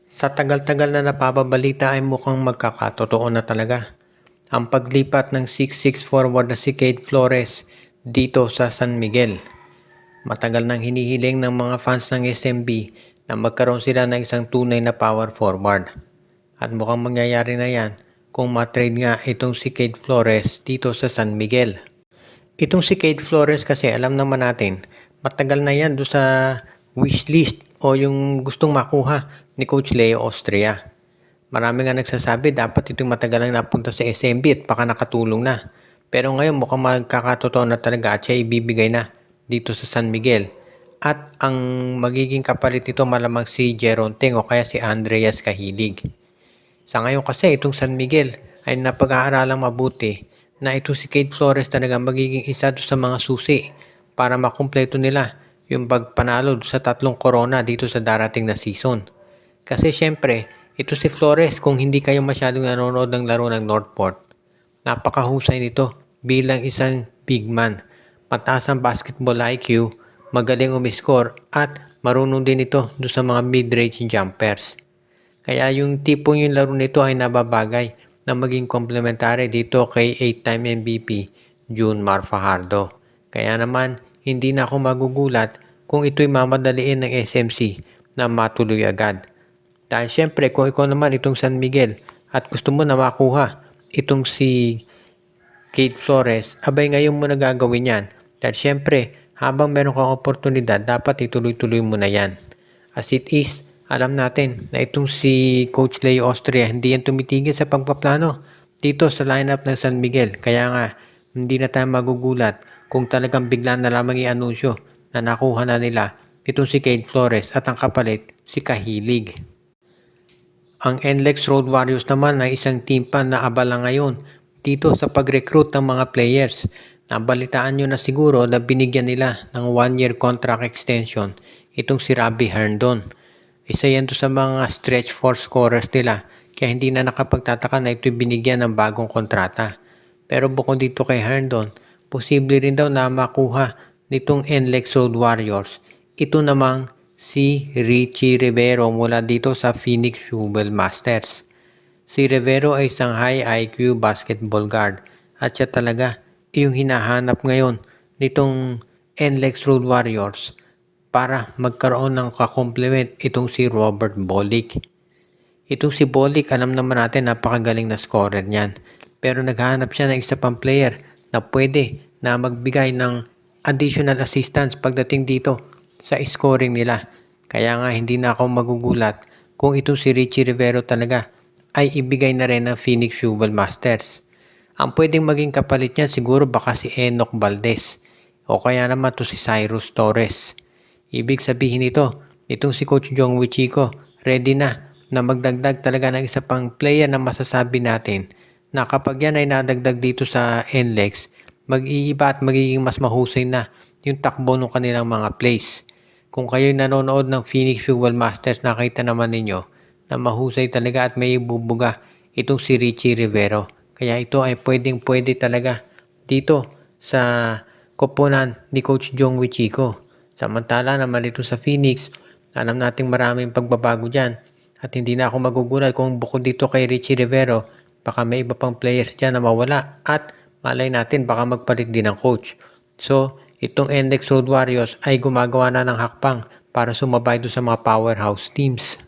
Sa tagal-tagal na napapabalita ay mukhang magkakatotoo na talaga ang paglipat ng 6'6" forward na si Cade Flores dito sa San Miguel. Matagal nang hinihiling ng mga fans ng SMB na magkaroon sila ng isang tunay na power forward. At mukhang mangyayari na yan kung matrade nga itong si Cade Flores dito sa San Miguel. Itong si Cade Flores kasi alam naman natin, matagal na yan doon sa wishlist o yung gustong makuha ni Coach Leo Austria. Marami nga nagsasabi dapat itong matagal lang napunta sa SMB at baka nakatulong na. Pero ngayon mukhang magkakatotoo na talaga at siya ibibigay na dito sa San Miguel. At ang magiging kapalit nito malamang si Jeron Teng o kaya si Andreas Kahilig. Sa ngayon kasi itong San Miguel ay napag-aaralang mabuti na itong si Cade Flores talaga magiging isa sa mga susi para makumpleto nila yung pagpanalo sa 3 corona dito sa darating na season. Kasi syempre, ito si Flores kung hindi kayo masyadong nanonood ng laro ng Northport, napakahusay nito bilang isang big man. Mataas ang basketball IQ, magaling umiscore at marunong din ito do sa mga mid-range jumpers. Kaya yung tipong yung laro nito ay nababagay na maging komplementary dito kay 8-time MVP Junmar Fajardo. Kaya naman, hindi na ako magugulat kung ito'y mamadaliin ng SMC na matuloy agad. Dahil syempre kung ikaw naman itong San Miguel at gusto mo na makuha itong si Cade Flores, abay ngayon mo na gagawin yan. Dahil syempre, habang meron kang oportunidad, dapat ituloy-tuloy mo na yan. As it is, alam natin na itong si Coach Leo Austria hindi yan tumitigil sa pagpaplano dito sa lineup ng San Miguel. Kaya nga, hindi na tayo magugulat kung talagang bigla na lamang i-anunsyo na nakuha na nila itong si Cade Flores at ang kapalit si Kahilig. Ang NLEX Road Warriors naman ay isang team pa na abala ngayon dito sa pag-recruit ng mga players. Nabalitaan nyo na siguro na binigyan nila ng 1-year contract extension itong si Robbie Herndon. Isa yan sa mga stretch for scorers nila kaya hindi na nakapagtataka na ito binigyan ng bagong kontrata. Pero bukod dito kay Herndon, posible rin daw na makuha nitong NLEX Road Warriors. Ito namang si Richie Rivero mula dito sa Phoenix Fuel Masters. Si Rivero ay isang high IQ basketball guard at siya talaga yung hinahanap ngayon nitong NLEX Road Warriors para magkaroon ng kakomplement itong si Robert Bolick. Itong si Bolick, alam naman natin napakagaling na scorer niyan. Pero naghahanap siya ng isa pang player na pwede na magbigay ng additional assistance pagdating dito sa scoring nila. Kaya nga hindi na ako magugulat kung itong si Richie Rivero talaga ay ibigay na rin ng Phoenix Fuel Masters. Ang pwedeng maging kapalit niya siguro baka si Enoch Valdez o kaya naman to si Cyrus Torres. Ibig sabihin nito, itong si Coach Jong Wichiko ready na magdagdag talaga ng isa pang player na masasabi natin na kapag yan ay nadagdag dito sa NLEX, mag-iiba at magiging mas mahusay na yung takbo ng kanilang mga plays. Kung kayo'y nanonood ng Phoenix Fuel Masters, nakita naman ninyo na mahusay talaga at may ibubuga itong si Richie Rivero. Kaya ito ay pwedeng-pwede talaga dito sa koponan ni Coach Jong Wichiko. Samantala naman dito sa Phoenix, alam nating maraming pagbabago dyan. At hindi na ako magugulat kung bukod dito kay Richie Rivero, baka may iba pang players dyan na mawala. At malay natin baka magpalit din ng coach. So, itong NLEX Road Warriors ay gumagawa na ng hakbang para sumabay doon sa mga powerhouse teams.